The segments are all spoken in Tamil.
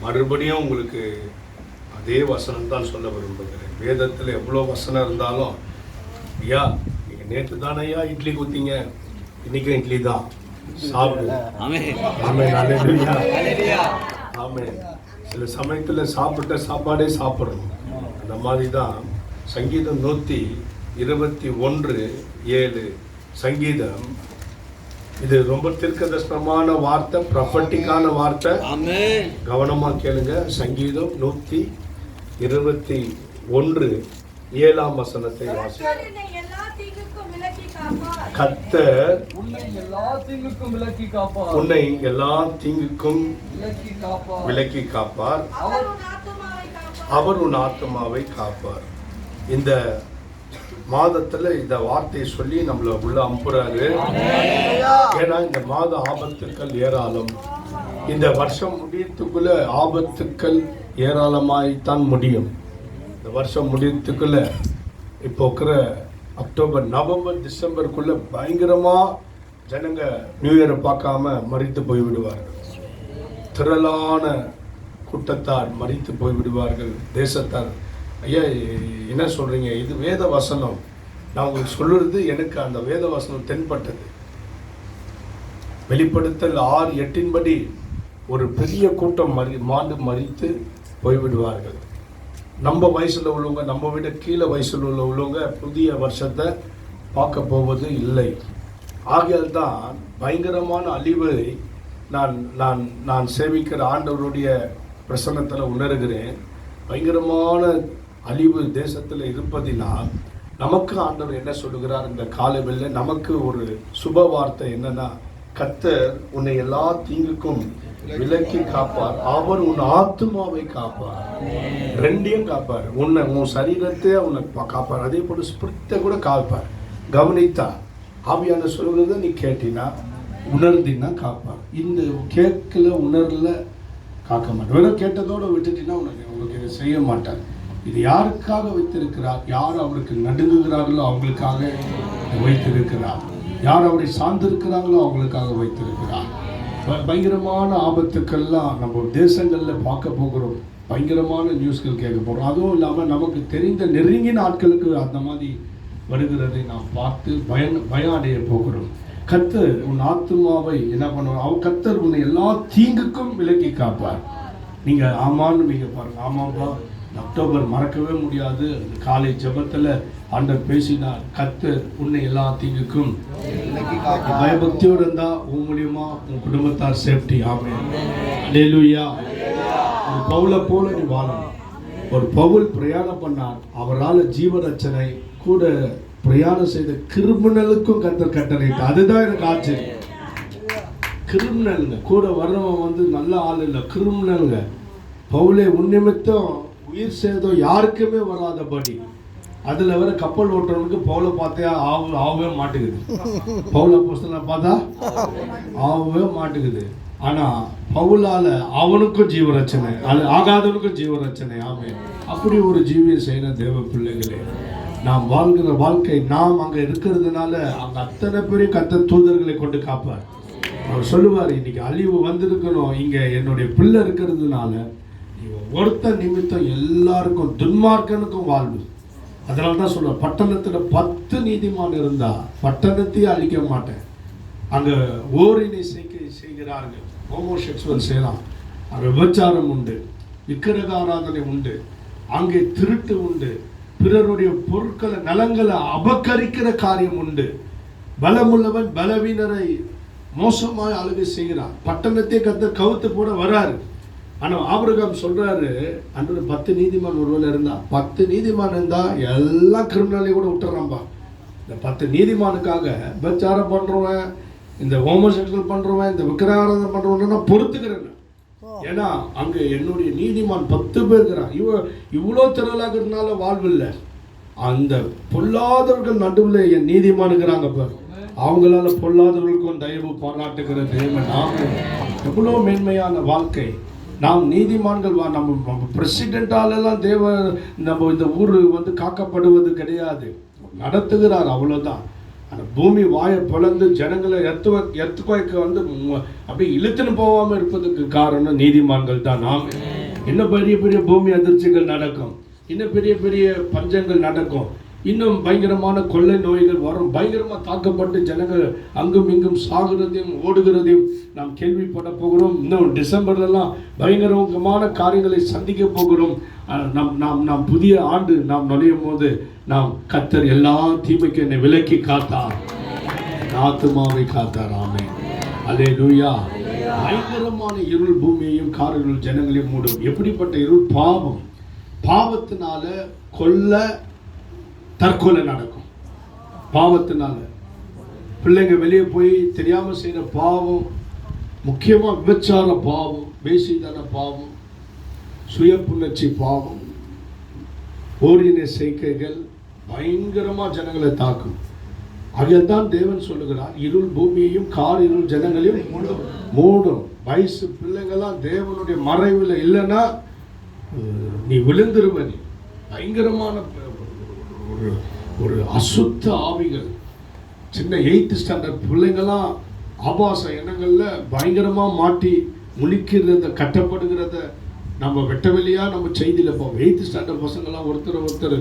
மறுபடியும் உங்களுக்கு அதே வசனம் தான் சொல்ல விரும்புகிறேன். வேதத்தில் எவ்வளோ வசனம் இருந்தாலும், ஐயா நீங்கள் நேற்று தானே ஐயா இட்லி குத்திங்க, இன்றைக்கும் இட்லி தான் சாப்பிடு. ஆமே. சில சமயத்தில் சாப்பிட்ட சாப்பாடே சாப்பிட்றோம். அந்த மாதிரி தான் சங்கீதம் 121:7 சங்கீதம். இது ரொம்ப தீர்க்கதரிசனமான வார்த்தை, ப்ரொஃபட்டிக்கான வார்த்தை. கவனமா கேளுங்க. சங்கீதம் 121:7 வசனத்தை வாசிக்கிறேன். கர்த்தர் உன்னை எல்லா தீங்குக்கும் விலக்கி காப்பார். அவர் உன் ஆத்துமாவை காப்பார். இந்த மாதத்துல இந்த வார்த்தையை சொல்லி நம்மள உள்ள அம்புறாரு. ஏன்னா இந்த மாத ஆபத்துக்கள் ஏராளம். இந்த வருஷம் முடியத்துக்குள்ள ஆபத்துக்கள் ஏராளமாய்த்தான் முடியும். இந்த வருஷம் முடியத்துக்குள்ள இப்போ இருக்கிற அக்டோபர், நவம்பர், டிசம்பருக்குள்ள பயங்கரமா ஜனங்க நியூ இயரை பார்க்காம மறித்து போய்விடுவார்கள். திரளான கூட்டத்தார் மறித்து போய்விடுவார்கள். தேசத்தார், ஐயா என்ன சொல்றீங்க? இது வேத வசனம். நான் உங்களுக்கு சொல்லுறது எனக்கு அந்த வேத வசனம் தென்பட்டது. வெளிப்படுத்தல் 6:8 ஒரு பெரிய கூட்டம் மறித்து போய்விடுவார்கள். நம்ம வயசுல உள்ளவங்க, நம்ம விட கீழே வயசுல உள்ளவங்க புதிய வருஷத்தை பார்க்க போவது இல்லை. ஆகையால் தான் பயங்கரமான அழிவை நான் சேவிக்கிற ஆண்டவருடைய பிரசன்னத்தில் உணர்கிறேன். பயங்கரமான அழிவு தேசத்தில் இருப்பதினால் நமக்கு ஆண்டவர் என்ன சொல்லுகிறார்? இந்த காலவெளியில் நமக்கு ஒரு சுப வார்த்தை என்னன்னா, கர்த்தர் உன்னை எல்லா தீங்குக்கும் விலக்கி காப்பார். அவர் உன் ஆத்துமாவை காப்பார். ரெண்டையும் காப்பார். உன் சரீரத்தை உன்னை காப்பார். அதே போல ஸ்பிரிட்டை கூட காப்பார். கவனித்தா ஆவியான சொல்கிறத நீ கேட்டினா உணர்ந்தினா காப்பார். இந்த கேட்கல உணர்ல காக்க மாட்டார். வெறும் கேட்டதோடு விட்டுட்டினா உங்களுக்கு இதை செய்ய மாட்டார். இது யாருக்காக வைத்திருக்கிறார்? யார் அவருக்கு நடுங்குகிறார்களோ அவங்களுக்காக வைத்திருக்கிறார். யார் அவரை சார்ந்திருக்கிறாங்களோ அவங்களுக்காக வைத்திருக்கிறார். பயங்கரமான ஆபத்துக்கள்லாம் நம்ம தேசங்களில் பார்க்க போகிறோம். பயங்கரமான நியூஸ்கள் கேட்க போகிறோம். அதுவும் இல்லாமல் நமக்கு தெரிந்த நெருங்கின ஆட்களுக்கு அந்த மாதிரி வருகிறதை நாம் பார்த்து பயம் அடைய போகிறோம். கர்த்தர் உன் ஆத்துமாவை என்ன பண்ணுவார்? கர்த்தர் உன்னை எல்லா தீங்குக்கும் விலக்கி காப்பார். நீங்கள் ஆமான்னு நீங்கள் பாருங்க. ஆமாப்பா, அக்டோபர் மறக்கவே முடியாது. காலை ஜெபத்தில் ஆண்டவர் பேசினார். கர்த்தர் உன்னை எல்லா தீங்குக்கும் பயபக்தியோடு இருந்தா உன் மூலியமா உன் குடும்பத்தார் சேஃப்டி. ஆமென். அல்லேலூயா. ஒரு பவுலை போல நீ வாழணும். ஒரு பவுல் பிரயாணம் பண்ணார். அவரால் ஜீவரட்சனை கூட பிரயாணம் செய்த கிரிமினலுக்கும் கர்த்தர் கட்டளையிட்டார். அதுதான் எனக்கு ஆச்சரியம். கிரிமினலுங்க கூட வர்றவன் நல்ல ஆள் இல்லை, கிரிமினலுங்க. பவுலே உன் நிமித்தம் உயிர் சேதம் யாருக்குமே வராதபடி. அதில் வேற கப்பல் ஓட்டுறவனுக்கு பவுலை பார்த்தா ஆகவே மாட்டுக்குது. பவுல அப்போஸ்தலனை பார்த்தா ஆகவே மாட்டுக்குது. ஆனால் பவுலால் அவனுக்கும் ஜீவரட்சனை, அது ஆகாதவனுக்கும் ஜீவரட்சனை. ஆமென். அப்படி ஒரு ஜீவியம் செய்யற தேவ பிள்ளைகளே, நாம் வாழ்கிற வாழ்க்கை, நாம் அங்கே இருக்கிறதுனால அங்கே அத்தனை பேரையும் கர்த்தர் தூதர்களை கொண்டு காப்பார். அவர் சொல்லுவார், இன்னைக்கு அழிவு வந்திருக்கணும், இங்கே என்னுடைய பிள்ளை இருக்கிறதுனால ஒருத்த நிமித்தம் எல்லாருக்கும் துன்மார்க்கனுக்கும் வாழ்வு. அதனால தான் சொல்லுவார், பட்டணத்தில் 10 நீதிமான் இருந்தா பட்டணத்தையே அழிக்க மாட்டேன். அங்கே ஓரினை செய்கிறார்கள், ஹோமோசெக்சுவல் செய்யலாம், அங்கே விபச்சாரம் உண்டு, விக்கிரக ஆராதனை உண்டு, அங்கே திருட்டு உண்டு, பிறருடைய பொருட்களை நலங்களை அபகரிக்கிற காரியம் உண்டு. பலமுள்ளவன் பலவீனரை மோசமாய் ஆளுகை செய்கிறான். பட்டணத்தை கர்த்தர் கவுத்து போட வராரு. ஆனால் ஆபிரகாம் சொல்றாரு, அன்று 10 நீதிமான் ஒருவன் இருந்தா, 10 நீதிமான் இருந்தா எல்லா கிரிமினலையும் கூட விட்டுறான்பா. இந்த 10 நீதிமானுக்காக விபச்சாரம் பண்றவன், இந்த ஹோமோசெக்சுவல் பண்றவன், இந்த விக்கிரகாராதனை பண்றவன் நான் பொறுத்துக்கிறேன். ஏன்னா அங்க என்னுடைய நீதிமான் 10 பேர் இருக்கிறான். இவ்வளோ திரளாகிறதுனால வாழ்வு இல்லை. அந்த பொல்லாதவர்கள் நடுவில் என் நீதிமான் இருக்கிறாங்க பாரு. அவங்களால பொல்லாதவர்களுக்கும் தயவு பாராட்டுகிற தேவன். எவ்வளோ மேன்மையான வாழ்க்கை. நாம் நீதிமான்கள் நம்ம பிரசிடென்டாலெல்லாம் நம்ம இந்த ஊர் காக்கப்படுவது கிடையாது. நடத்துகிறார், அவ்வளோதான். அந்த பூமி வாயை பிளந்து ஜனங்களை எர்த்குவேக் வந்து அப்படியே இழுத்துன்னு போகாமல் இருப்பதுக்கு காரணம் நீதிமான்கள் தான். நாம் இன்னும் பெரிய பெரிய பூமி அதிர்ச்சிகள் நடக்கும், இன்னும் பெரிய பெரிய பஞ்சங்கள் நடக்கும், இன்னும் பயங்கரமான கொள்ளை நோய்கள் வரும், பயங்கரமாக தாக்கப்பட்டு ஜனங்கள் அங்கும் இங்கும் சாகுறதையும் ஓடுகிறதையும் நாம் கேள்விப்பட போகிறோம். இன்னும் டிசம்பர்லாம் பயங்கரமான காரியங்களை சந்திக்க போகிறோம். நாம் புதிய ஆண்டு நாம் நுழையும் போது நாம் கர்த்தர் எல்லா தீமைக்கு என்னை விலக்கி காத்தார், ஆத்துமாவை காத்தார். ஆமென், அல்லேலூயா. பயங்கரமான இருள் பூமியையும் காரிருள் ஜனங்களையும் மூடும். எப்படிப்பட்ட இருள்? பாவம். பாவத்தினால தற்கொலை நடக்கும். பாவத்தினால பிள்ளைங்க வெளியே போய் தெரியாமல் செய்கிற பாவம், முக்கியமாக விபச்சார பாவம், வேசித்தன பாவம், சுய புணர்ச்சி பாவம், ஓரின சேர்க்கைகள் பயங்கரமாக ஜனங்களை தாக்கும். அதில் தான் தேவன் சொல்லுகிறார், இருள் பூமியையும் காரிருள் ஜனங்களையும் மூடும். வயசு பிள்ளைங்கள்லாம் தேவனுடைய மறைவில் இல்லைன்னா நீ விழுந்துருவ. நீ பயங்கரமான ஒரு அசுத்த ஆவிகள். சின்ன 8th ஸ்டாண்டர்ட் பிள்ளைங்கள்லாம் ஆபாச எண்ணங்களில் பயங்கரமாக மாட்டி முழிக்கிறத, கட்டப்படுகிறத நம்ம வெட்ட வெளியாக நம்ம செய்தியில் போவோம். 8th ஸ்டாண்டர்ட் பசங்கள்லாம் ஒருத்தர்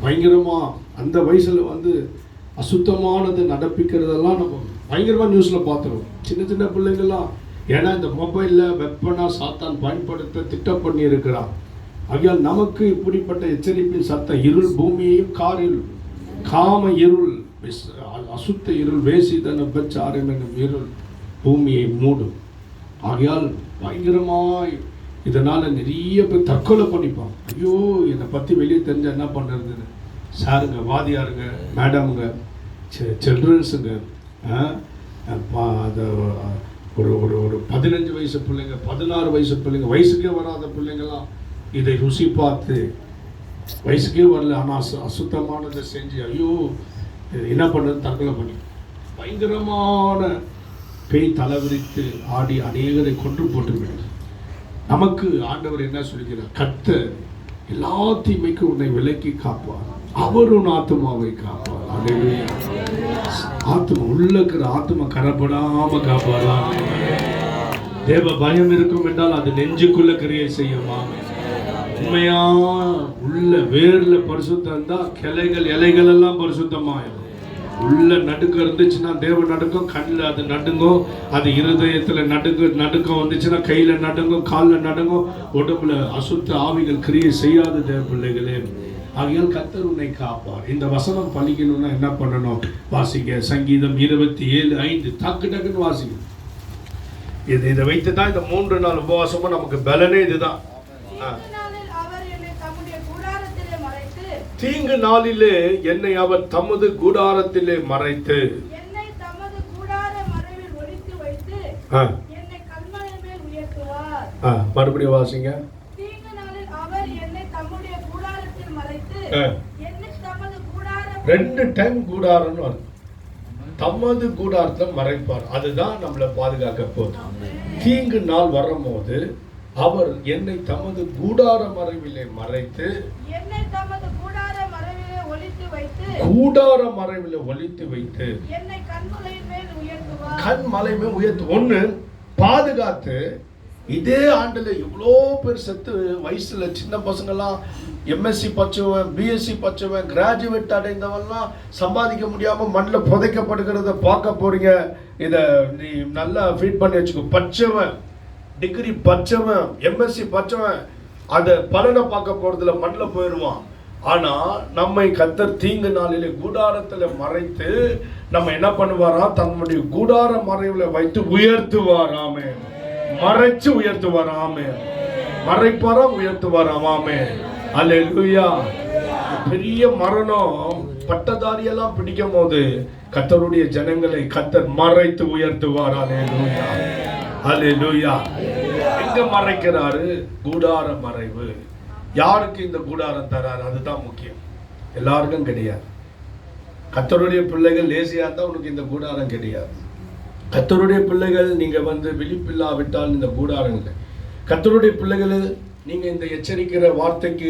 பயங்கரமாக அந்த வயசில் வந்து அசுத்தமானது நடப்பிக்கிறதெல்லாம் நம்ம பயங்கரமாக நியூஸில் பார்த்துருவோம். சின்ன சின்ன பிள்ளைங்கள்லாம், ஏன்னா இந்த மொபைலில் வெப்பனாக சாத்தான் பயன்படுத்த திட்டம் பண்ணி இருக்கிறான். ஆகையால் நமக்கு இப்படிப்பட்ட எச்சரிப்பின் சத்தம், இருள் பூமியையும் காரிருள், காம இருள், அசுத்த இருள், வேசிதன பெச்சாரம் என்னும் இருள் பூமியை மூடும். ஆகையால் பயங்கரமாய் இதனால் நிறைய பேர் தற்கொலை பண்ணிப்பாங்க. ஐயோ, என்னை பற்றி வெளியே தெரிஞ்ச என்ன பண்ணுறதுன்னு. சாருங்க, வாதியாருங்க, மேடமுங்க, சில்ட்ரன்ஸுங்க, அது ஒரு 15 வயசு பிள்ளைங்க, 16 வயசு பிள்ளைங்க, வயசுக்கே வராத பிள்ளைங்கள்லாம் இதை ருசி பார்த்து வயசுக்கே வரல, ஆனால் அசுத்தமானதை செஞ்சு ஐயோ என்ன பண்ணுறது தற்கொலை பண்ணி பயங்கரமான பேய் தலைவிரித்து ஆடி அநேகரை கொன்று போட்டுவிடும். நமக்கு ஆண்டவர் என்ன சொல்கிறார்? கர்த்தர் எல்லா தீமைக்கும் உன்னை விலக்கி காப்பார், அவர் உன் ஆத்மாவை காப்பார். அல்லேலூயா. ஆத்மா உள்ள இருக்கிற ஆத்மா கரப்படாம காப்பாரா. தேவ பயம் இருக்கும் என்றால் அது நெஞ்சுக்குள்ள கிரியை செய்யுமா. உண்மையா உள்ள வேர்ல பரிசுத்தம் தான் கிளைகள் இலைகள் எல்லாம் பரிசுத்தமாயிடும். உள்ள நடுக்கம் இருந்துச்சுன்னா தேவ நடுக்கம், கண்ணில் அது நடுங்கும், அது இருதயத்தில் நடுக்கம் வந்துச்சுன்னா கையில் நடுங்கும், காலில் நடுங்கும், உடம்புல அசுத்த ஆவிகள் கிரியை செய்யாது தேவ பிள்ளைகளே. ஆகையால் கர்த்தர் உன்னை காப்பார். இந்த வசனம் பலிக்கணும்னா என்ன பண்ணணும்? வாசிக்க சங்கீதம் 27:5 டக்குன்னு வாசிக்க. இதை வைத்து தான் இந்த 3 நாள் உபவாசமும் நமக்கு பலனே இதுதான். தீங்கு நாளிலே என்னை அவர் தமது கூடாரத்திலே மறைத்து மறுபடியும் வாசிங்க. ரெண்டு டைம் கூடாரம்னு வருது. தமது கூடாரத்தை மறைப்பார், அதுதான் நம்மளை பாதுகாக்க போகுது. தீங்கு நாள் வரும்போது அவர் என்னை தமது கூடார மறைவிலே மறைத்து, கூடார மறைவிலே ஒளித்து வைத்து கண்மலை மேல் உயர்த்து. ஒண்ணு பாதுகாத்து. இதே ஆண்டுல இவ்வளோ பேர் செத்து வயசுல சின்ன பசங்கள்லாம் எம்எஸ்சி பச்சவன், பிஎஸ்சி பச்சவன், கிராஜுவேட் அடைந்தவன்லாம் சம்பாதிக்க முடியாம மண்ணில் புதைக்கப்படுகிறத பார்க்க போறீங்க. இதை நீ நல்லா ஃபீட் பண்ணி வச்சுக்கோ. பச்சவன், டிகிரி பச்சவன், எம்எஸ்சி பச்சவன், அதை பலனை பார்க்க போறதுல மண்ணில் போயிடுவான். ஆனா நம்மை கர்த்தர் தீங்கு நாளிலே கூடாரத்துல மறைத்து நம்ம என்ன பண்ணுவாரா? தன்னுடைய கூடார மறைவுல வைத்து உயர்த்துவாராமே. மறைச்சு உயர்த்துவாராமே. மறைப்பாரா, உயர்த்துவாராமே. அல்லேலூயா. பெரிய மரணம் பட்டதாரியெல்லாம் பிடிக்கும் போது கர்த்தருடைய ஜனங்களை கர்த்தர் மறைத்து உயர்த்துவார். அல்லேலூயா, அல்லேலூயா. எங்க மறைக்கிறாரு? கூடார மறைவு. யாருக்கு இந்த கூடாரம் தராரு? அதுதான் முக்கியம். எல்லாருக்கும் கிடையாது. கர்த்தருடைய பிள்ளைகள் லேசியா இருந்தா உனக்கு இந்த கூடாரம் கிடையாது. கர்த்தருடைய பிள்ளைகள் நீங்க விழிப்பில்லாவிட்டால் இந்த கூடாரம் இல்லை. கர்த்தருடைய பிள்ளைகள் நீங்க இந்த எச்சரிக்கிற வார்த்தைக்கு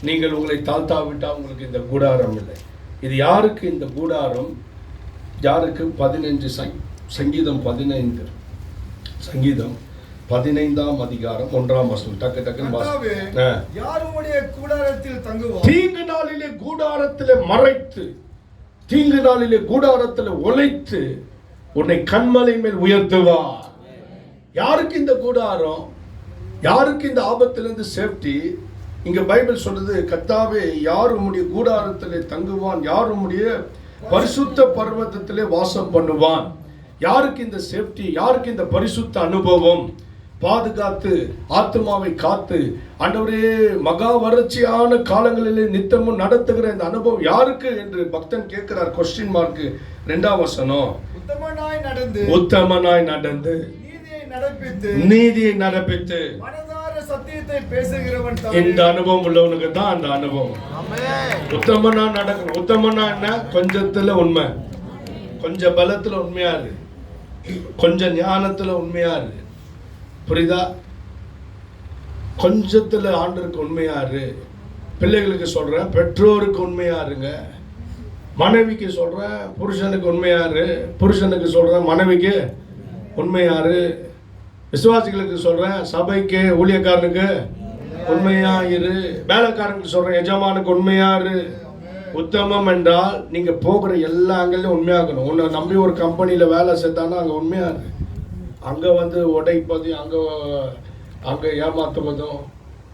நீங்கள் உங்களை தாழ்த்தாவிட்டால் உங்களுக்கு இந்த கூடாரம் இல்லை. இது யாருக்கு இந்த கூடாரம்? யாருக்கு? 15 சங்கீதம் 15 சங்கீதம் 15ஆம் அதிகாரம் 1ஆம் வசனம். யார் உம்முடைய கூடாரத்தில் தங்குவார்? தீங்கு நாளிலே கூடாரத்திலே மறைத்து, தீங்கு நாளிலே கூடாரத்திலே ஒளித்து உன்னை கன்மலை மேல் உயர்த்துவார். யாருக்கு இந்த கூடாரம்? யாருக்கு இந்த ஆபத்திலிருந்து சேஃப்டி? இங்க பைபிள் சொல்றது, கர்த்தாவே யார் உம்முடைய கூடாரத்திலே தங்குவான், யார் உம்முடைய பரிசுத்த பர்வதத்திலே வாசம் பண்ணுவான். யாருக்கு இந்த சேஃப்டி? யாருக்கு இந்த பரிசுத்த அனுபவம்? பாதுகாத்து ஆத்மாவை காத்து ஆண்டவரே மகா வறட்சியான காலங்களிலே நித்தமும் நடத்துகிற இந்த அனுபவம் யாருக்கு என்று பக்தன் கேட்கிறார். Question mark. 2ஆம் வசனம். உத்தமனாய் நடந்து நீதியை நடப்பித்து சத்தியத்தை பேசுகிறவன். இந்த அனுபவம் உள்ளவனுக்கு தான் அந்த அனுபவம். உத்தமனா நடக்கணும். உத்தமனா என்ன? கொஞ்சத்துல உண்மை, கொஞ்சம் பலத்துல உண்மையா இரு, கொஞ்சம் ஞானத்துல உண்மையா இரு. புரியுதா? கொஞ்சத்துல ஆண்டருக்கு உண்மையா இரு. பிள்ளைகளுக்கு சொல்றேன், பெற்றோருக்கு உண்மையா இருங்க. மனைவிக்கு சொல்றேன், புருஷனுக்கு உண்மையா இரு. புருஷனுக்கு சொல்றேன், மனைவிக்கு உண்மையா இரு. விசுவாசிகளுக்கு சொல்றேன், சபைக்கு ஊழியக்காரனுக்கு உண்மையா இரு. வேலைக்காரனுக்கு சொல்றேன், எஜமானுக்கு உண்மையா இரு. உத்தமம் என்றால் நீங்க போகிற எல்லா அங்கேயும் உண்மையாகணும். உன்னை நம்பி ஒரு கம்பெனியில வேலை செஞ்சானா அங்க உண்மையா இரு. அங்க உடைப்பதும் அங்க ஏமாத்துவதும்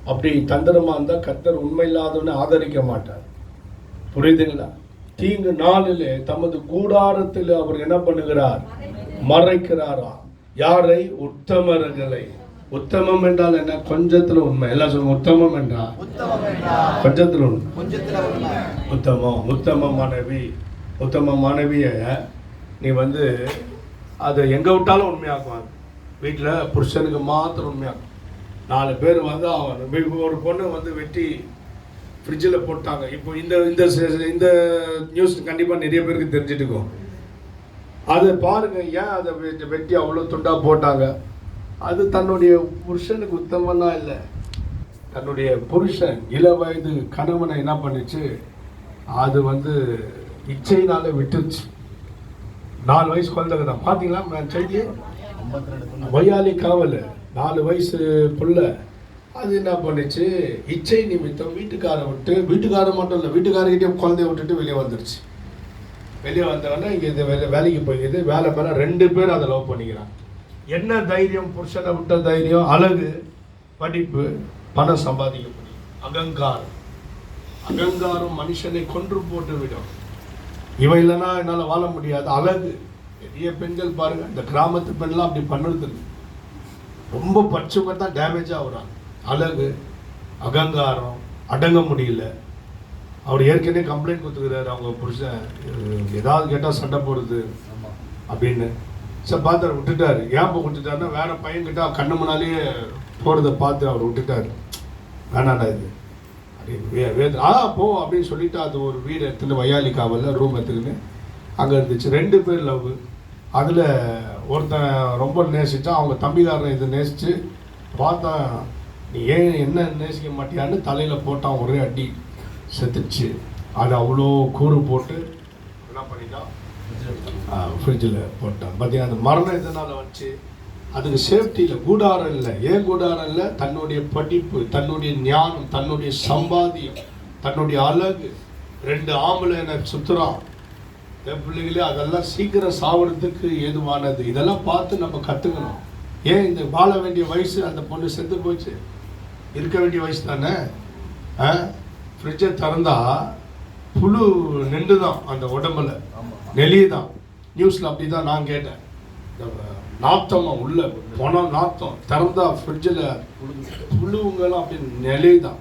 அப்படி தந்திரமா இருந்தா கர்த்தர் உண்மை இல்லாதவனை ஆதரிக்க மாட்டார். புரியுதுங்களா? தீங்கு நாளிலே தமது கூடாரத்தில் அவர் என்ன பண்ணுகிறார்? மறைக்கிறாரா? யாரை? உத்தமர்களை. உத்தமம் என்றால் என்ன? கொஞ்சத்துல உண்மை. எல்லாம் சொல்லுங்க, உத்தமம் என்றால் கொஞ்சத்துல உண்மை. உத்தம மனைவி. உத்தம மனைவிய நீ அதை எங்க விட்டாலும் உண்மையாக்குவாங்க. வீட்டில் புருஷனுக்கு மாத்திரம் உண்மையாக்கும். 4 பேர் அவன் ஒரு பொண்ணு வெட்டி ஃப்ரிட்ஜில் போட்டாங்க. இப்போ இந்த நியூஸ் கண்டிப்பாக நிறைய பேருக்கு தெரிஞ்சுட்டுக்கும். அதை பாருங்க, ஏன் அதை வெட்டி அவ்வளோ துண்டா போட்டாங்க? அது தன்னுடைய புருஷனுக்கு உத்தமனா இல்லை. தன்னுடைய புருஷன் இளவயது கணவனை என்ன பண்ணிச்சு? அது இச்சையினால விட்டுச்சு. 4 வயசு குழந்தைங்க தான். பார்த்தீங்களா செய்தி? வையாலி காவல் 4 வயசு புள்ள. அது என்ன பண்ணிச்சு? இச்சை நிமித்தம் வீட்டுக்கார மட்டும் இல்லை, வீட்டுக்காரர்கிட்டே குழந்தைய விட்டுட்டு வெளியே வந்துருச்சு. வெளியே வந்தவொடனே இங்கே இந்த வேலைக்கு போய்க்குது. வேலை மேலே 2 பேர் அதை லவ் பண்ணிக்கிறான். என்ன தைரியம்? புருஷனை விட்ட தைரியம், அழகு, படிப்பு, பணம் சம்பாதிக்க முடியும். அகங்காரம் மனுஷனை கொன்று போட்டு விடும். இவன் இல்லைன்னா என்னால் வாழ முடியாது. அழகு. பெரிய பெண்கள் பாருங்க, இந்த கிராமத்து பெண்லாம் அப்படி பண்ணுறது ரொம்ப பச்சை தான் டேமேஜ் ஆகுறாங்க. அழகு, அகங்காரம், அடங்க முடியல. அவர் ஏற்கனவே கம்ப்ளைண்ட் கொடுத்துக்கிறாரு, அவங்க புருஷன் ஏதாவது கேட்டால் சண்டை போடுது அப்படின்னு. சார் பார்த்து அவர் விட்டுட்டாரு. ஏன் விட்டுட்டாருன்னா, வேற பையன்கிட்ட கண்ணு முன்னாலேயே போகிறத பார்த்து அவர் விட்டுட்டாரு. வேணாண்டா இது போ அப்படின்னு சொல்லிட்டு அது ஒரு வீடு எடுத்துன்னு வையாலி காவலில் ரூம் எடுத்துக்கின்னு அங்கே இருந்துச்சு. 2 பேர் லவ். அதில் ஒருத்தன் ரொம்ப நேசித்தான். அவங்க தம்பிக்காரன் இதை நேசித்து பார்த்தா, நீ ஏன் என்ன நேசிக்க மாட்டியான்னு தலையில் போட்டான். ஒரே அடி, செத்துச்சு. அது அவ்வளோ கூறு போட்டு என்ன பண்ணிட்டான்? ஃப்ரிட்ஜில் போட்டான். பார்த்தீங்கன்னா அந்த மரணம் எதனால் வந்துச்சு? அதுக்கு சேஃப்டி இல்லை, கூடாரம் இல்லை. ஏன் கூடாரம் இல்லை? தன்னுடைய படிப்பு, தன்னுடைய ஞானம், தன்னுடைய சம்பாதியம், தன்னுடைய அழகு. 2 ஆம்பளை என்ன சுத்துறான். என் பிள்ளைகளே அதெல்லாம் சீக்கிரம் சாவறதுக்கு ஏதுவானது. இதெல்லாம் பார்த்து நம்ம கற்றுக்கணும். ஏன் இந்த வாழ வேண்டிய வயசு அந்த பொண்ணு செத்து போச்சு. இருக்க வேண்டிய வயசு தானே. ஃப்ரிட்ஜை திறந்தா புழு நின்று தான் அந்த உடம்புல நெளியுதான். நியூஸில் அப்படி தான் நான் கேட்டேன். நாத்தமா உள்ள போனால் நாத்தம், திறந்தா ஃப்ரிட்ஜில் புழுங்கெல்லாம் அப்படி நெளியுதான்.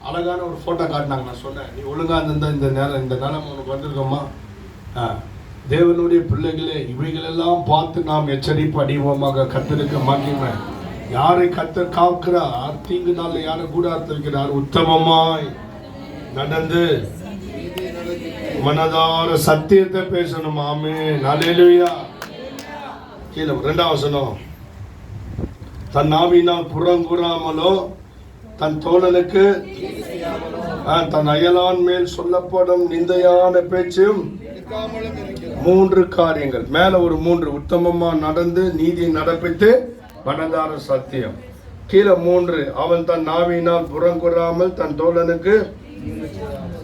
அழகான ஒரு ஃபோட்டோ காட்டினாங்க. நான் சொன்னேன், நீ ஒழுங்காக இருந்தால் இந்த நேரம் இந்த நிலைமை உனக்கு வந்திருக்கோமா? தேவனுடைய பிள்ளைகளே, இவைகளெல்லாம் பார்த்து நாம் எச்சரிப்பு அடிவோமாக. கர்த்தருக்கு மகிமை. யாரை கர்த்தர் காக்கிறார்? தீங்கு நாளில் யாரை கூடாரத்தில் வைக்கிறார்? உத்தமமாய் நடந்து மனதார சத்தியத்தை பேசணும். ஆமென், அல்லேலூயா. கீழே 2ஆம் வசனம். தன் நாவினால் புறங்கூறாமலோ தன் தோழனுக்கு தன் அயலான் மேல் சொல்லப்படும் நிந்தையான பேச்சும் எடுக்காமலும் இருக்கிறான். 3 காரியங்கள். மேல ஒரு 3 உத்தமமா நடந்து நீதி நடப்பித்து மனதார சத்தியம். கீழே 3 அவன் தன் நாவினால் புறங்குறாமல் தன் தோழனுக்கு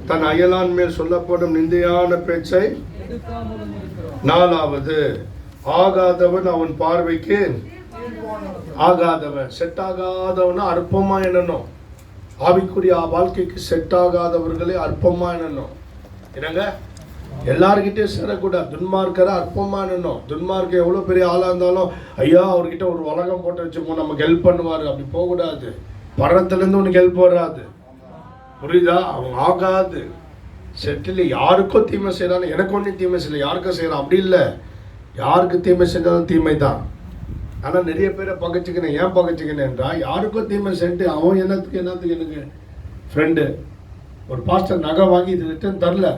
தன் அயலான் மேல் சொல்லப்படும் நிந்தையான பேச்சை. 4வது ஆகாதவன் அவன் பார்வைக்கு ஆகாதவன். செட் ஆகாதவன் அற்பமா எண்ணணும். ஆவிக்குரிய வாழ்க்கைக்கு செட் ஆகாதவர்களே அற்பமா எண்ணணும். என்னங்க, எல்லார்கிட்டயும் சேரக்கூடாது. துன்மார்க்கரை அற்பமா எண்ணணும். துன்மார்க்க எவ்வளவு பெரிய ஆளா இருந்தாலும் ஐயா அவர்கிட்ட ஒரு உலகம் போட்டு வச்சுப்போம், நமக்கு ஹெல்ப் பண்ணுவாரு, அப்படி போகக்கூடாது. பரத்துல இருந்து உனக்கு ஹெல்ப் வராது. புரியுதா? அவன் ஆகாது. செட்டில் யாருக்கும் தீமை செய்யறான்னு எனக்கு ஒன்றும் தீமை செய்யல, யாருக்கும் செய்யறான் அப்படி இல்லை. யாருக்கு தீமை செஞ்சாலும் தீமை தான். ஆனால் நிறைய பேரை பகைச்சிக்கினேன். ஏன் பகைச்சிக்கினேன்றா, யாருக்கும் தீமை செஞ்சு அவன் என்னத்துக்கு எனக்கு ஃப்ரெண்டு ஒரு பாஸ்டர் நகை வாங்கி இது ரிட்டர்ன் தரல,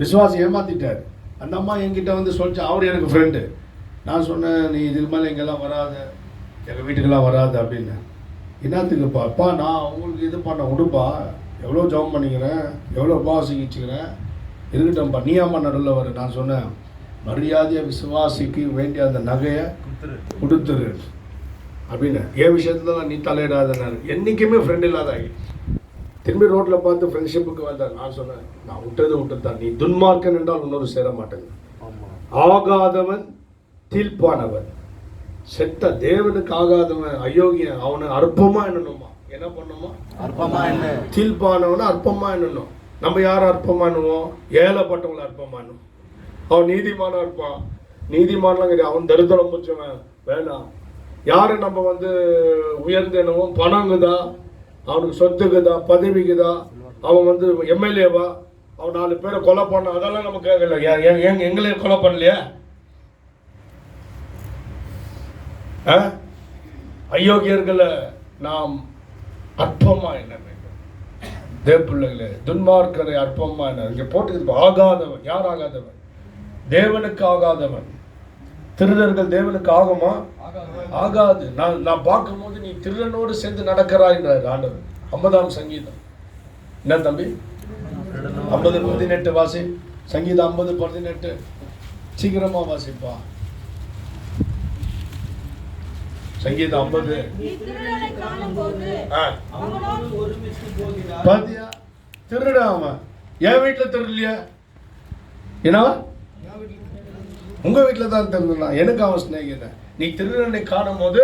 விசுவாசி ஏமாத்திட்டார். அந்த அம்மா என்கிட்ட வந்து சொல்லிச்சு அவர் எனக்கு ஃப்ரெண்டு. நான் சொன்னேன் நீ இதுக்கு மேலே எங்கெல்லாம் வராத, எங்கள் வீட்டுக்கெல்லாம் வராது அப்படின்னு. என்னத்துக்குப்பா? அப்பா நான் அவங்களுக்கு இது பண்ண உடுப்பா, எவ்வளோ ஜெபம் பண்ணிக்கிறேன், எவ்வளோ உபவாசிக்கிறேன், இருக்கட்டும்ப்பா, நீ அம்மா நடுவில் வர. நான் சொன்னேன் மரியாதையாக விசுவாசிக்கு வேண்டிய அந்த நகையை கொடுத்துரு அப்படின்னு. என் விஷயத்துல நீ தலையிடாதனாரு. என்றைக்குமே ஃப்ரெண்ட் இல்லாத ஆகி திரும்பி ரோட்டில் பார்த்து ஃப்ரெண்ட்ஷிப்புக்கு வந்தார். நான் சொன்னேன் நான் விட்டுதான், நீ துன்மார்க்கன் என்றால் இன்னொரு சேர மாட்டேங்க. ஆகாதவன் தீர்ப்பானவன். செத்த தேவனுக்கு ஆகாதவன் அயோக்கியன், அவனை அற்பமா எண்ணணுமா? என்ன பண்ணுமா? அற்பமா என்ன? தீர்ப்பானவனை அற்பமா எண்ணணும். நம்ம யார் அற்பமா எண்ணுவோம்? ஏழைப்பட்டவங்களை அற்பமா எண்ணுவோம். அவன் நீதிமானா இருப்பான். நீதிமான்லாம் கிடையாது, அவன் தரித்திரம் முடிச்சவன் வேணாம். யாரை நம்ம வந்து உயர்ந்து என்னவோம்? பணங்குதா, அவனுக்கு சொத்துக்குதா, பதவிக்குதா, அவன் வந்து எம்எல்ஏவா, அவன் 4 பேரை கொலை பண்ண, அதெல்லாம் நம்ம கேட்கல. எங்களே கொலை பண்ணலையா? அயோக்கியர்களை நாம் அற்பமா என்ன வேண்டும்? தேவ பிள்ளைகளே, துன்மார்க்கரை அற்பமா என்ன இங்கே போட்டு. ஆகாதவன். யார் ஆகாதவன்? தேவனுக்கு ஆகாதவன். திருடர்கள் தேவனுக்கு ஆகுமா? ஆகாது. நான் பார்க்கும்போது நீ திருடனோடு சேர்ந்து நடக்கிறாய்ன்றார் ஆண்டவர். 50ஆம் சங்கீதம். என்ன தம்பி? 50:18 வாசி. சங்கீதம் 50:18 சீக்கிரமா வாசிப்பா. சங்கீதம் 50. பாத்தியா? திருட அவன். என் வீட்டுல திருடலையா? ஏன்னா உங்க வீட்டுல தான் திருந்தான். எனக்கு அவன் ஸ்நேகிதன். நீ திருடனை காணும் போது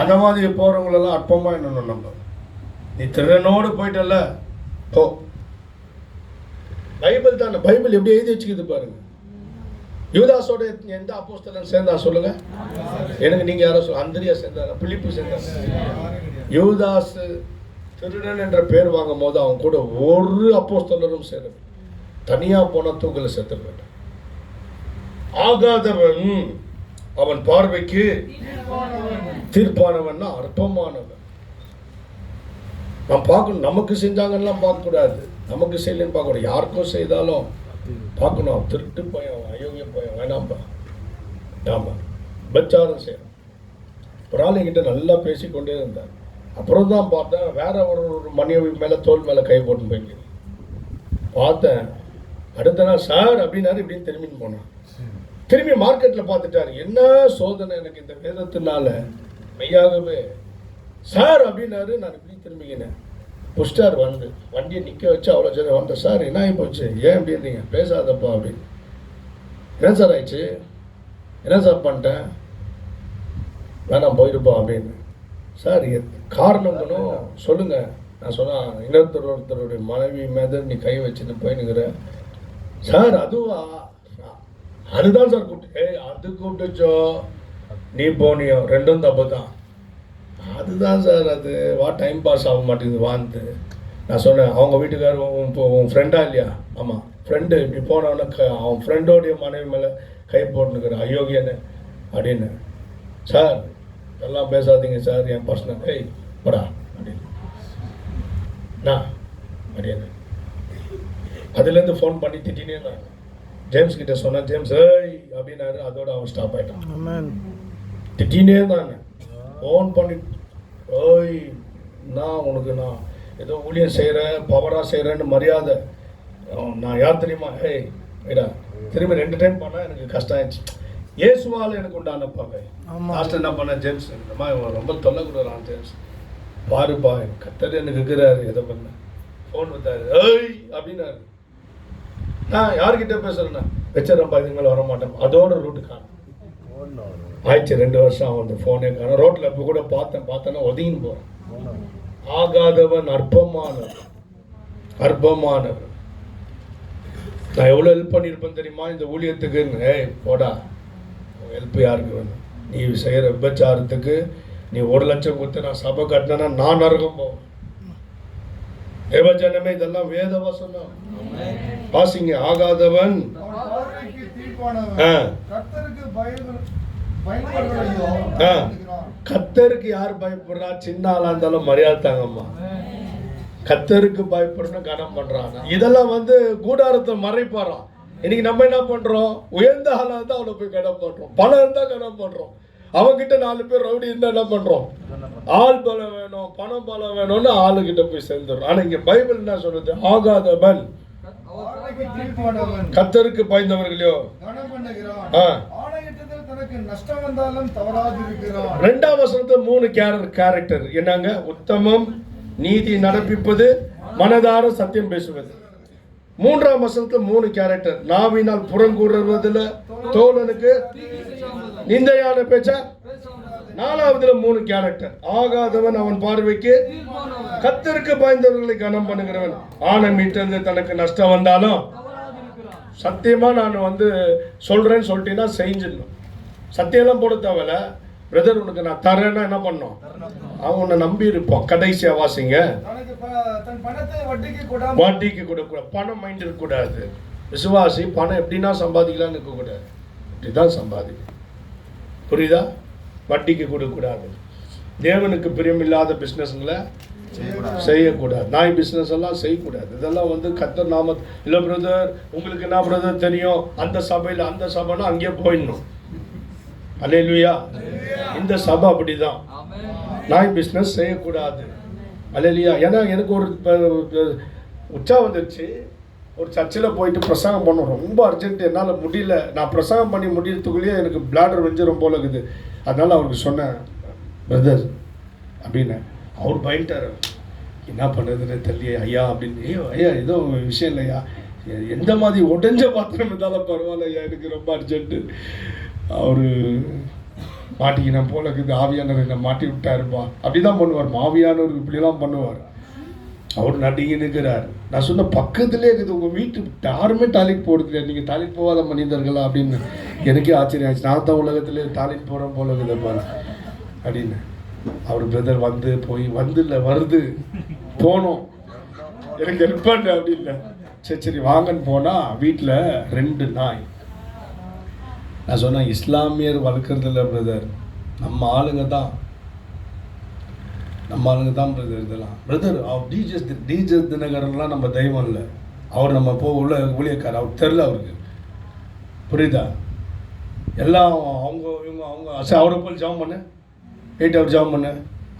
அந்த மாதிரி போறவங்களெல்லாம் அற்பமா என்னணும். நம்ம நீ திருடனோடு போயிட்டல போ. பைபிள் தானே. பைபிள் எப்படி எழுதி வச்சுக்கிது பாருங்க. யூதாஸோட எந்த அப்போஸ்தலன் சேர்ந்தா சொல்லுங்க எனக்கு. நீங்க யாரோ சொல்ல? அந்திரியா சேர்ந்தாரா? பிலிப்பு சேர்ந்தாரா? யூதாஸ் திருடன் என்ற பேர் வாங்கும் போது அவன் கூட ஒரு அப்போஸ்தலரும் சேர, தனியா போன தூக்கல செத்துருவேன். ஆகாதவன் அவன் பார்வைக்கு தீர்ப்பானவன், அற்பமானவன். நான் பார்க்கணும். நமக்கு செஞ்சாங்கன்னா பார்க்க கூடாது, நமக்கு செய்யலன்னு பார்க்க கூடாது. யாருக்கும் செய்தாலும் பார்க்கணும். திருட்டு பயம், அயோக்கிய பயம் வேணாம்பா. ஆமா, பச்சாரம் செய்யணும். ஒரு ஆள் என்கிட்ட நல்லா பேசிக்கொண்டே இருந்தார். அப்புறம் தான் பார்த்தேன் வேற ஒரு மனைவி மேல தோல் மேல கை போட்டு போயிட்டு பார்த்தேன். அடுத்த நாள் சார் அப்படின்னாரு. இப்படின்னு திரும்பின்னு போனான். திரும்பி மார்க்கெட்ல பார்த்துட்டாரு. என்ன சோதனை எனக்கு இந்த வேதத்தினால, மெய்யாகவே சார் அப்படின்னாரு. நான் இப்படி திரும்பிக்கினேன். புஷ்டார் வந்து வண்டியை நிற்க வச்சு அவ்வளோ சரி வந்த சார் என்ன ஆகி போச்சு, ஏன் அப்படின்றீங்க, பேசாதப்பா அப்படின்னு. என்ன சார் ஆயிடுச்சு, என்ன சார் பண்ணிட்டேன், வேணாம் போயிருப்பா அப்படின்னு. சார் காரணங்களும் சொல்லுங்க. நான் சொன்னேன் ஒருத்தருடைய மனைவி மேத நீ கை வச்சுன்னு போயினுங்கிற. சார் அதுவா, அதுதான் சார் கூப்பிட்டு. அது கூப்பிட்டுச்சோ நீ போனியோ, ரெண்டும் தப்பு தான். அதுதான் சார், அது வா டைம் பாஸ் ஆக மாட்டேங்குது வாந்து. நான் சொன்னேன் அவங்க வீட்டுக்காரர் உன் ஃப்ரெண்டா இல்லையா? ஆமாம் ஃப்ரெண்டு. இப்படி போனவொன்னே அவன் ஃப்ரெண்டோடைய மனைவி மேலே கை போட்டுனுக்கிற அயோக்கியன்னு அப்படின்னு. சார் எல்லாம் பேசாதீங்க சார், என் பர்சனல். படா அப்படின்னு நான் அப்படின்னு. அதுலேருந்து ஃபோன் பண்ணி திட்டினே நான் ஜேம்ஸ் கிட்ட சொன்னேன். ஜேம்ஸ் அப்படின்னாரு. அதோட அவன் ஸ்டாப் ஆகிட்டான். திட்டினே தானே ஃபோன் பண்ணி நான் உனக்கு நான் ஏதோ ஊழியம் செய்கிற பவராக செய்கிறேன்னு மரியாதை. நான் யார் தெரியுமா? ஏடா திரும்பி 2 டைம் பண்ணால் எனக்கு கஷ்டம் ஆயிடுச்சு. இயேசுவால் எனக்கு உண்டானப்பாங்க. லாஸ்ட் என்ன பண்ண ஜேம்ஸ், இந்த மாதிரி ரொம்ப தொல்லை கொடுக்குறான் ஜேம்ஸ், பாருப்பா கத்தர் எனக்கு இருக்கிறாரு, எதை பண்ண ஃபோன் வந்தாரு, ஏய் அப்படின்னாரு. நான் யார்கிட்ட பேசுறேன்னா வச்சிடறேன்ப்பா, இதுங்களை வர மாட்டேன். அதோட ரூட்டு காணும் ஆயிடுச்சு. 2 வருஷம் அவன் அந்த ஃபோனே காணும். ரோட்டில் இப்போ கூட பார்த்தேன்னா ஒதுங்கின்னு போகிறேன். ஆகாதவன் அற்பமானவன். நான் எவ்வளோ ஹெல்ப் பண்ணியிருப்பேன் தெரியுமா இந்த ஊழியத்துக்குன்னு. போடா, ஹெல்ப் யாருக்கு வேணும்? நீ செய்கிற விபச்சாரத்துக்கு நீ 1 லட்சம் கொடுத்து நான் சபை கட்டினா நான் நரகம் போவேன். தேவஜனமே, இதெல்லாம் வேத வசனம். வாசிங்க. ஆகாதவன் கத்தருக்கு யார் பயப்படுறா? சின்ன ஆளா இருந்தாலும் மரியாதை தாங்கம்மா. கத்தருக்கு பயப்படணும், கனம் பண்றான். இதெல்லாம் கூடாரத்தை மறைப்பாராம். இன்னைக்கு நம்ம என்ன பண்றோம்? உயர்ந்த ஆளா இருந்தா அவனை போய் கனம் பண்றோம், பணம் இருந்தா கனம் பண்றோம். அவங்கிட்ட 4 பேர் ரவுடி இருந்தா என்ன பண்றோம்? ஆள் பலம் வேணும், பணம் பலம் வேணும்னு ஆளுகிட்ட போய் சேர்ந்துடும். ஆனா இங்க பைபிள் என்ன சொல்றது? ஆகாதவன் கத்தருக்கு பயந்தவர்களோ நஷ்டம் வந்தாலும் தவறாதிருக்கிறான். 2ஆம் வசனத்துல 3 கேரக்டர் என்னங்க? உத்தமம், நீதி நடப்பிப்பது, மனதார சத்தியம் பேசுவது. 3ஆம் வசனத்துல 3 கேரக்டர். நாவினால் புறங்கூறுவதில் தோழனுக்கு நிந்தையான பேச்சா. 4ஆவதுல 3 கேரக்டர். ஆகாதவன் அவன் பார்வைக்கு கத்தருக்கு பயந்தவர்களை கனம் பண்ணுகிறவன். ஆனை மீட்டது தனக்கு நஷ்டம் வந்தாலும் சத்தியமா நான் சொல்றேன்னு சொல்லிட்டீங்கன்னா செஞ்சிடணும். சத்தியெல்லாம் போட தேவையில்ல. பிரதர் உனக்கு நான் தரேன்னா என்ன பண்ணோம்? அவன் உன்னை நம்பி இருப்பான். கடைசியா வாசிங்க. வட்டிக்கு கொடுக்கூடாது. பணம் மைண்ட் இருக்கக்கூடாது. விசுவாசி பணம் எப்படின்னா சம்பாதிக்கலாம்னு இருக்கக்கூடாது. இப்படிதான் சம்பாதிக்கும். புரியுதா? வட்டிக்கு கொடுக்கூடாது. தேவனுக்கு பிரியமில்லாத பிஸ்னஸ்ங்களை செய்யக்கூடாது. நாய் பிஸ்னஸ் எல்லாம் செய்யக்கூடாது. இதெல்லாம் கர்த்தர் நாம இல்லை பிரதர், உங்களுக்கு என்ன பிரதர் தெரியும்? அந்த சபையில் அந்த சபைனா அங்கேயே போயிடணும். அல்லேலூயா. இந்த சபை அப்படிதான். நாய் பிஸ்னஸ் செய்யக்கூடாது. அல்லேலூயா. ஏன்னா எனக்கு ஒரு உச்சா வந்துருச்சு. ஒரு சர்ச்சில் போயிட்டு பிரசங்கம் பண்ணோம். ரொம்ப அர்ஜென்ட், என்னால் முடியல. நான் பிரசங்கம் பண்ணி முடியறதுக்குள்ளேயே எனக்கு பிளாடர் வெஞ்சிரும் போல இருக்குது. அதனால அவருக்கு சொன்னேன், பிரதர் அப்படின்னு. அவர் பயன்ட்டார். என்ன பண்ணுறதுன்னு தெரியல ஐயா அப்படின்னு. ஐயா ஏதோ விஷயம் இல்லையா, எந்த மாதிரி உடஞ்ச பாத்திரம் இருந்தாலும் பரவாயில்ல ஐயா, எனக்கு ரொம்ப அர்ஜென்ட்டு. அவர் மாட்டிக்கின போல இருக்குது. ஆவியானவர் என்னை மாட்டி விட்டாருப்பா. அப்படி தான் பண்ணுவார். ஆவியானவர் இப்படிலாம் பண்ணுவார். அவர் நடிகை நிற்கிறார். நான் சொன்ன பக்கத்துலேயே இருக்குது. உங்கள் வீட்டு யாருமே டாய்லெட் போடுறது, நீங்கள் டாய்லெட் போகாத மனிதர்களா அப்படின்னு. எனக்கே ஆச்சரியம் ஆச்சு. நான் தான் உலகத்திலே டாய்லெட் போகிறேன் போல இருக்குது பாரு அப்படின்னு. அவர் பிரதர் போய் இல்லை வருது போனோம், எனக்கு ஹெல்ப் பண்ண அப்படின்னு. சரி வாங்கன்னு போனால் வீட்டில் 2 நாய். நான் சொன்னேன், இஸ்லாமியர் வளர்க்குறது இல்லை பிரதர், நம்ம ஆளுங்க தான் பிரதர். இதெல்லாம் பிரதர் டிஜஸ் தினகரன்லாம் நம்ம தெய்வம் இல்லை. அவர் நம்ம உள்ள ஊழியக்கார். அவர் தெரில அவருக்கு. புரியுதா? எல்லாம் அவங்க அவரை போய் ஜாம் பண்ண 8 அவர் ஜாம் பண்ண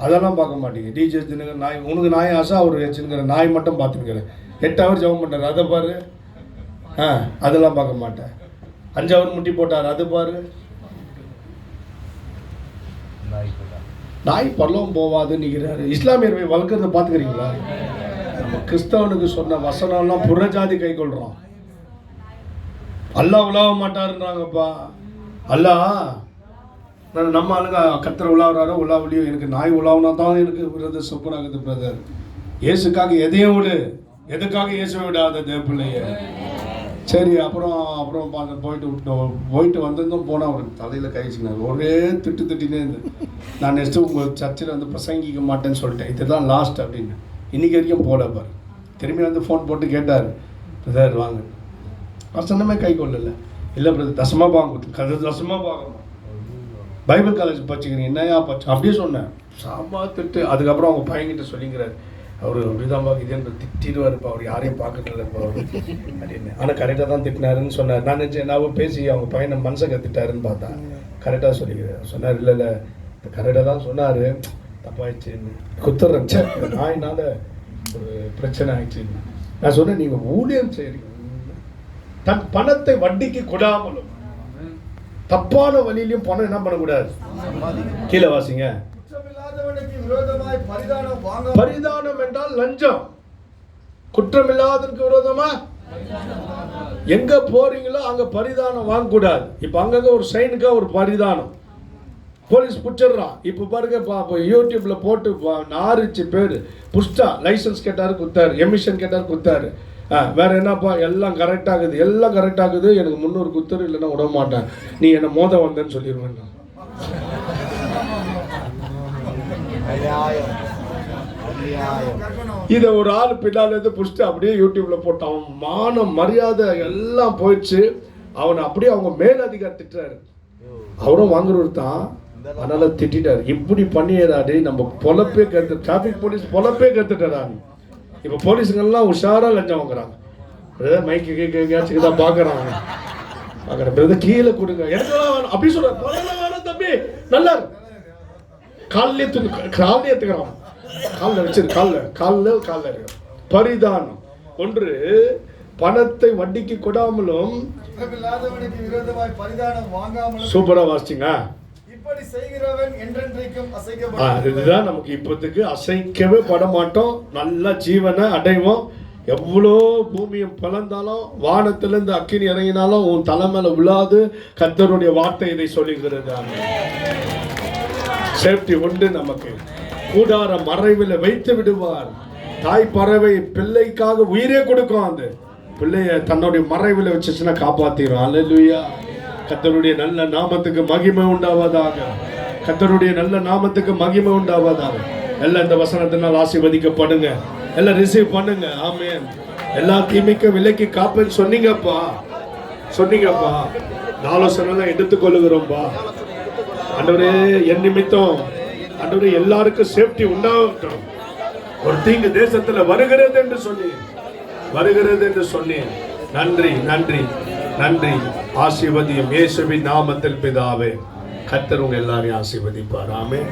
அதெல்லாம் பார்க்க மாட்டீங்க. டிஜஸ் தினகரன் நாய், உனக்கு நாய் ஆசை, அவர் வச்சுருக்கிற நாய் மட்டும் பார்த்துருக்கிறேன். 8 அவர் ஜாம் பண்ணுறாரு, அதை பாரு. அதெல்லாம் பார்க்க மாட்டேன். 5 அவர் முட்டி போட்டார், அது பாரு. நாய் பரலோகம் போவாதுன்னுக்கிறாரு. இஸ்லாமியர் வளர்க்கறத பார்த்துக்கிறீங்களா? நம்ம கிறிஸ்தவனுக்கு சொன்ன வசனம்லாம் புறஜாதி கை கொள்றோம். அல்லாஹ் உலாவ மாட்டாருன்றாங்கப்பா. அல்லாஹ் நம்ம ஆளுங்க கர்த்தர் உலாவுறாரோ உலாவலியோ, எனக்கு நாய் உலாவுனா தான் எனக்கு பிரதர் சூப்பராகுது பிரதர். இயேசுக்காக எதையும் விடு, எதுக்காக இயேசுவை விடாத தேவப்பிள்ளைய. சரி அப்புறம் போயிட்டு வந்திருந்தோம். போனால் அவருக்கு தலையில் கை வச்சுக்கினார். ஒரே திட்டினே இருந்து. நான் நெக்ஸ்ட்டு உங்கள் சர்ச்சில் பிரசங்கிக்க மாட்டேன்னு சொல்லிட்டேன், இதுதான் லாஸ்ட் அப்படின்னு. இன்றைக்கி வரைக்கும் போல பாரு. திரும்பி ஃபோன் போட்டு கேட்டார், பிரதர் வாங்க. வசனமே கை கொள்ளலை. இல்லை பிரதர் தசமாக பாங்க, தசமாக பார்க்கணும். பைபிள் காலேஜ் படிச்சுக்கிறீங்க, என்னையா படிச்சு அப்படியே சொன்னேன். சாம்பா திட்டு. அதுக்கப்புறம் அவங்க பையன்கிட்ட சொல்லிங்கிறார், அவர் அப்படிதான் இதே திட்டிடுவாருப்பா, அவர் யாரையும் பார்க்கறதில்லப்பா அவர் அப்படின்னு. ஆனால் கரெக்டாக தான் திட்டினாருன்னு சொன்னார். நான் நினச்சேன் நான் பேசி அவங்க பையனை மனுஷன் கத்திட்டாருன்னு பார்த்தா கரெக்டாக சொல்லிக்கிறேன். சொன்னார், இல்லை கரெக்டாக தான் சொன்னார், தப்பாயிடுச்சுன்னு குத்துறேன். நாயினால ஒரு பிரச்சனை ஆயிடுச்சு. நான் சொன்னேன், நீங்க ஊழியம் செய்றீங்க, தன் பணத்தை வட்டிக்கு கொடாமலும் தப்பான வழியிலும் பணம் என்ன பண்ணக்கூடாது. கீழே வாசிங்க. குற்றமில்லாதவனுக்கு விரோதமாய் பரிதானம் வாங்க. பரிதானம் என்றால் லஞ்சம். குற்றமில்லாதவனுக்கு விரோதமா எங்க போறீங்களோ அங்க பரிதானம் வாங்க கூடாது. இப்ப அங்கங்க ஒரு சைனுக்கா ஒரு பரிதானம் போலீஸ் புடிச்சிடறான். இப்ப பாருங்க, யூடியூப்ல போட்டு 4 பேர் புஷ்டா லைசன்ஸ் கேட்டாரு குத்தாரு, எமிஷன் கேட்டாரு குத்தாரு. வேற என்னப்பா, எல்லாம் கரெக்ட் ஆகுது, எல்லாம் கரெக்ட் ஆகுது, எனக்கு 300 குத்துரு, இல்லைன்னா விட மாட்டேன், நீ என்ன மோத வந்தேன்னு சொல்லிடுவேன். இதை ஒரு ஆள் பின்னால இருந்து புடிச்சிட்டு அப்படியே யூடியூப்ல போட்டான். மானம் மரியாதை எல்லாம் போயிடுச்சு. அவனை அப்படியே அவங்க மேலதிகாரி திட்டுறாரு. அவரும் வாங்குறவர் தான், அதனால திட்டாரு. இப்படி பண்ணியதாடி நம்ம பொழப்பே கருத்து, டிராபிக் போலீஸ் பொழப்பே கருத்துட்டாரா. இப்ப போலீஸுங்கெல்லாம் உஷாரா லஞ்சம் வாங்குறாங்க. மைக்கு கேட்க தான் பாக்குறாங்க. கீழே கொடுங்க, அப்படி சொல்ற தம்பி, நல்லா காலிலே ஏத்துக்கிறான், காலில் வச்சிரு, காலில் இருக்கு. பரிதானம் ஒன்று, பணத்தை வட்டிக்கு கொடாமலும் சூப்பரா வாசிச்சிங்க. இதுதான் நமக்கு இப்போதைக்கு அசைக்கவே பட மாட்டோம். நல்ல ஜீவனை அடைவோம். எவ்வளோ பூமியும் பிளந்தாலும் வானத்திலிருந்து அக்கினி இறங்கினாலும் உன் தலைமையில விழாது. கர்த்தருடைய வார்த்தை இதை சொல்லுகிறது. சேஃப்டி உண்டு நமக்கு. கூடார மறைவில் வைத்து விடுவார். தாய் பறவை பிள்ளைக்காக உயிரே கொடுக்கும். அந்த பிள்ளைய தன்னுடைய மறைவில் வச்சுச்சுன்னா காப்பாத்திரும். அல்லேலூயா. கர்த்தருடைய நல்ல நாமத்துக்கு மகிமை உண்டாவதாக. கர்த்தருடைய நல்ல நாமத்துக்கு மகிமை உண்டாவதாக. எல்லாம் இந்த வசனத்தினால் ஆசீர்வதிக்கப்படுங்க. எல்லாம் ரிசீவ் பண்ணுங்க. ஆமென். எல்லா தீமைக்கும் விலக்கி காப்பேன்னு சொன்னீங்கப்பா. ஆலோசனை எடுத்துக்கொள்ளுகிறோம்பா. ஆண்டவரே, என் நிமித்தம் ஆண்டவரே எல்லாருக்கும் சேஃப்டி உண்டாகட்டும். ஒரு தீங்கு தேசத்துல வருகிறது என்று சொன்னேன். நன்றி. ஆசீர்வதியும் இயேசுவின் நாமத்தில் பிதாவே. கர்த்தர் உங்க எல்லாரையும் ஆசீர்வதிப்பார். ஆமென்.